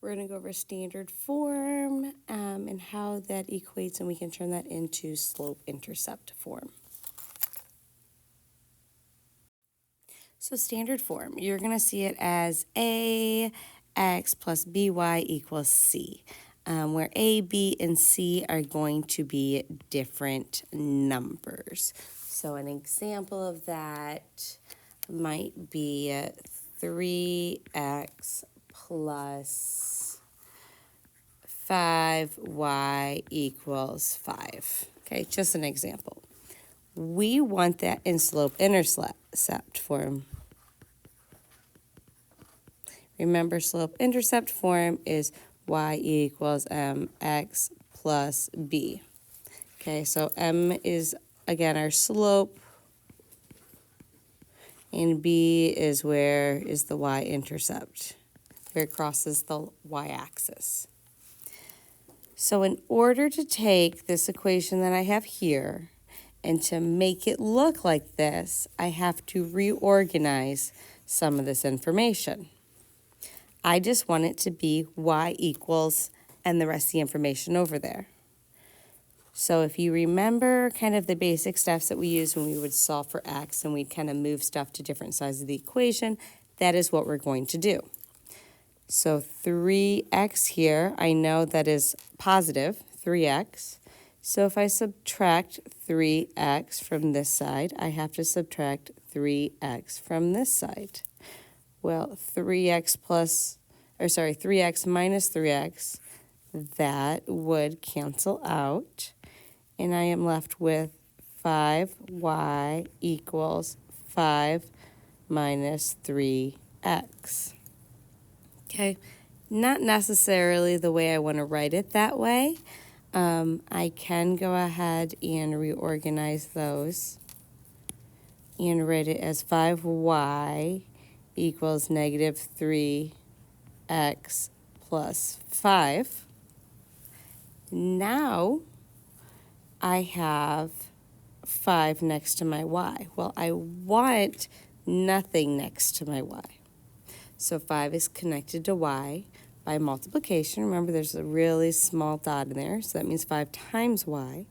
We're going to go over standard form and how that equates, and we can turn that into slope-intercept form. So standard form, you're going to see it as ax plus by equals c, where a, b, and c are going to be different numbers. So an example of that might be 3x plus 5y equals 5. Okay, just an example. We want that in slope-intercept form. Remember, slope-intercept form is y equals mx plus b. Okay, so m is, again, our slope, and b is where is the y-intercept, where it crosses the y-axis. So in order to take this equation that I have here and to make it look like this, I have to reorganize some of this information. I just want it to be y equals and the rest of the information over there. So if you remember kind of the basic steps that we used when we would solve for x and we'd kind of move stuff to different sides of the equation, that is what we're going to do. So 3x here, I know that is positive, 3x. So if I subtract 3x from this side, I have to subtract 3x from this side. Well, 3x minus 3x, that would cancel out. And I am left with 5y equals 5 minus 3x. Okay, not necessarily the way I want to write it that way. I can go ahead and reorganize those and write it as 5y equals negative 3x plus 5. Now I have 5 next to my y. Well, I want nothing next to my y. So 5 is connected to y by multiplication. Remember, there's a really small dot in there, so that means 5 times y.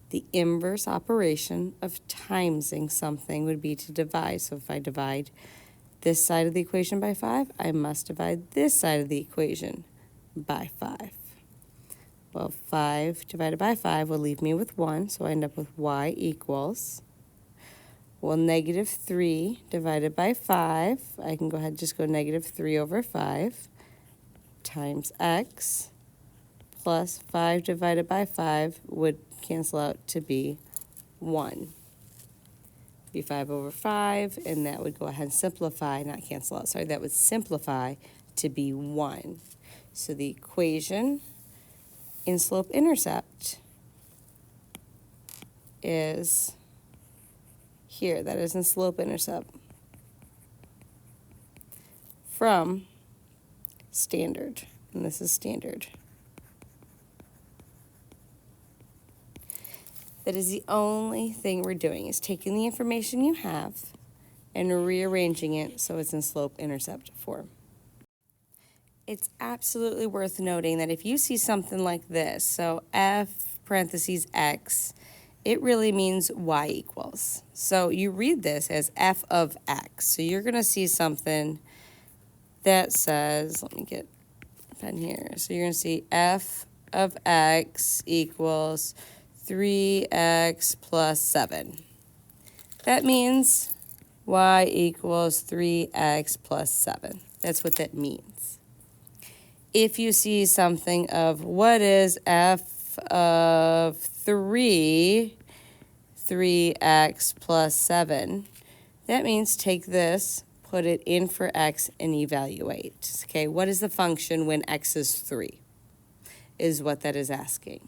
The inverse operation of timesing something would be to divide. So if I divide this side of the equation by 5, I must divide this side of the equation by 5. Well, 5 divided by 5 will leave me with 1, so I end up with y equals, well, negative 3 divided by 5, I can go ahead and just go negative 3 over 5 times x plus 5 divided by 5 would cancel out to be 1. Be 5 over 5, and that would go ahead and simplify, not cancel out, sorry, that would simplify to be 1. So the equation in slope-intercept is here, that is in slope-intercept from standard, and this is standard. That is the only thing we're doing, is taking the information you have and rearranging it so it's in slope-intercept form. It's absolutely worth noting that if you see something like this, so f parentheses x, it really means y equals. So you read this as f of x. So you're going to see something that says, let me get a pen here. So you're going to see f of x equals 3x plus 7. That means y equals 3x plus 7. That's what that means. If you see something of what is f of 3, 3x plus 7, that means take this, put it in for x, and evaluate. Okay, what is the function when x is 3? Is what that is asking.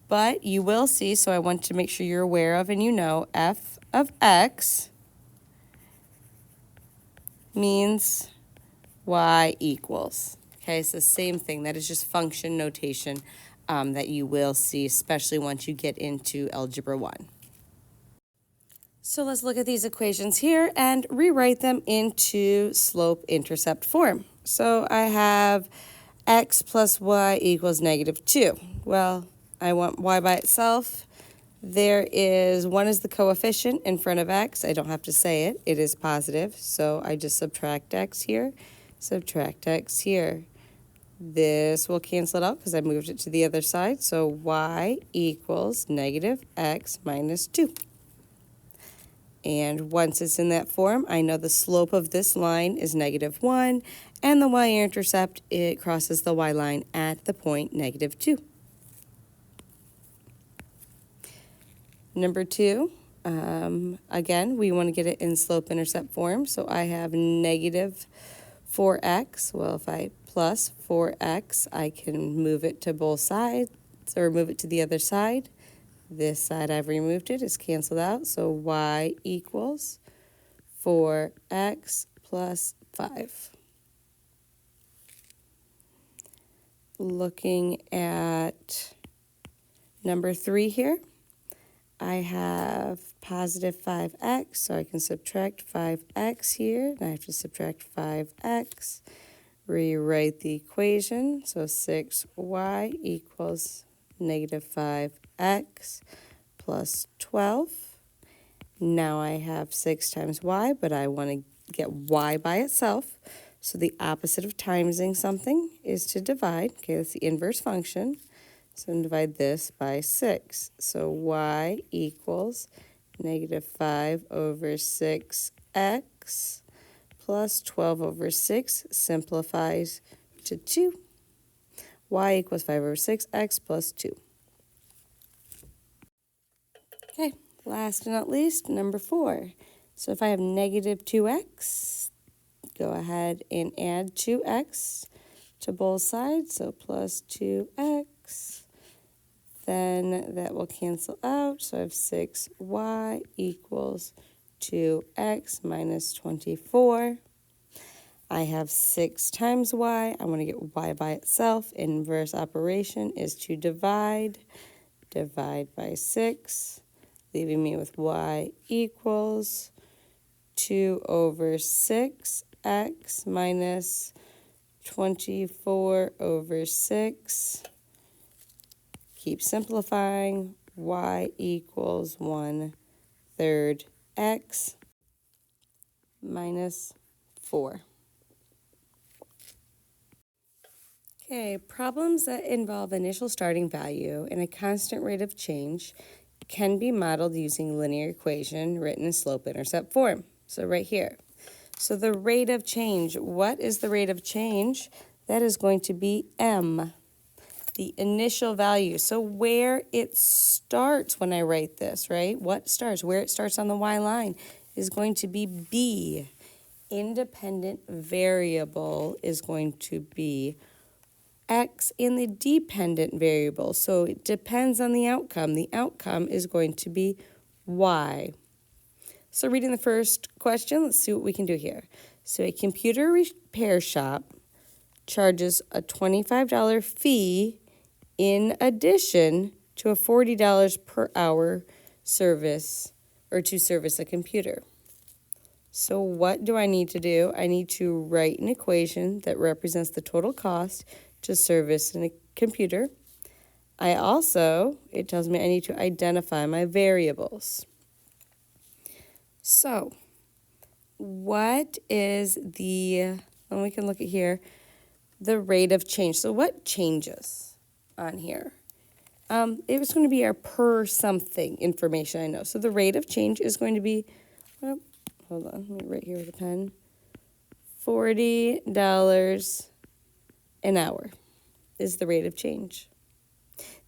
But you will see, so I want to make sure you're aware of and you know, f of x means y equals. Okay, it's the same thing. That is just function notation that you will see, especially once you get into Algebra 1. So let's look at these equations here and rewrite them into slope-intercept form. So I have x plus y equals -2. Well, I want y by itself. There is 1 is the coefficient in front of x. I don't have to say it. It is positive. So I just subtract x here, subtract x here. This will cancel it out because I moved it to the other side. So y equals -x minus 2. And once it's in that form, I know the slope of this line is -1, and the y-intercept, it crosses the y line at the point -2. Number 2, again, we want to get it in slope-intercept form, so I have -4x. Well, if I plus 4x, I can move it to both sides, or move it to the other side. This side I've removed it, it's canceled out, so y equals 4x plus 5. Looking at number 3 here, I have positive 5x, so I can subtract 5x here, and I have to subtract 5x. Rewrite the equation, so 6y equals -5x plus 12. Now I have 6 times y, but I want to get y by itself. So the opposite of timesing something is to divide. Okay, that's the inverse function. So I'm going to divide this by 6. So y equals -5 over 6x plus 12 over 6 simplifies to 2. Y equals 5 over 6x plus 2. Okay, last but not least, number 4. So if I have -2x, go ahead and add 2x to both sides, so plus 2x. Then that will cancel out, so I have 6y equals 2x minus 24. I have 6 times y. I want to get y by itself. Inverse operation is to divide. Divide by 6, leaving me with y equals 2 over 6x minus 24 over 6. Keep simplifying. Y equals 1/3 x minus 4. Okay, problems that involve initial starting value and a constant rate of change can be modeled using linear equation written in slope-intercept form. So right here. So the rate of change, what is the rate of change? That is going to be m, the initial value. So where it starts when I write this, right? What starts? Where it starts on the y line is going to be b. Independent variable is going to be x in the dependent variable. So it depends on the outcome. The outcome is going to be y. So reading the first question, let's see what we can do here. So a computer repair shop charges a $25 fee in addition to a $40 per hour service, or to service a computer. So what do I need to do? I need to write an equation that represents the total cost to service a computer. It tells me I need to identify my variables. So what is and we can look at here, the rate of change. So what changes on here? It was going to be our per something information, I know. So the rate of change is going to be, hold on, let me write here with a pen, $40 an hour is the rate of change.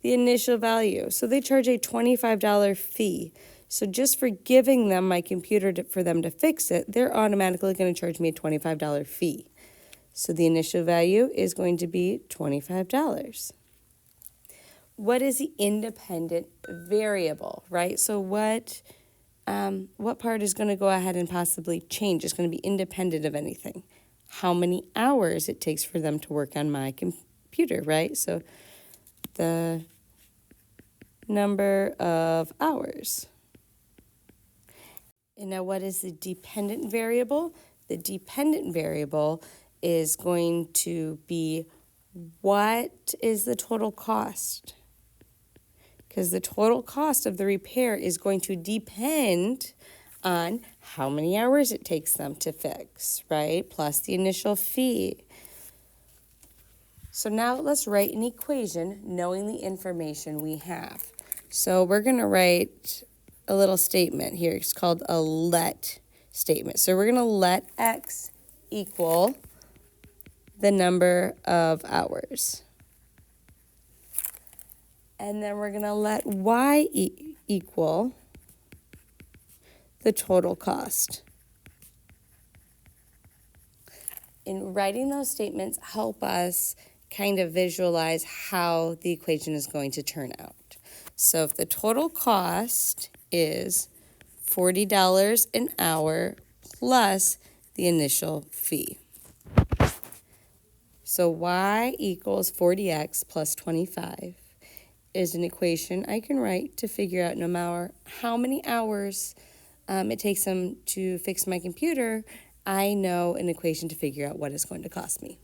The initial value, so they charge a $25 fee. So just for giving them my computer for them to fix it, they're automatically going to charge me a $25 fee. So the initial value is going to be $25. What is the independent variable, right? So what part is going to go ahead and possibly change? It's going to be independent of anything. How many hours it takes for them to work on my computer, right? So the number of hours. And now what is the dependent variable? The dependent variable is going to be what is the total cost? Because the total cost of the repair is going to depend on how many hours it takes them to fix, right? Plus the initial fee. So now let's write an equation knowing the information we have. So we're going to write a little statement here. It's called a let statement. So we're going to let X equal the number of hours. And then we're going to let Y equal the total cost. In writing those statements, help us kind of visualize how the equation is going to turn out. So if the total cost is $40 an hour plus the initial fee. So Y equals 40X plus 25 is an equation I can write to figure out no matter how many hours it takes them to fix my computer, I know an equation to figure out what it's going to cost me.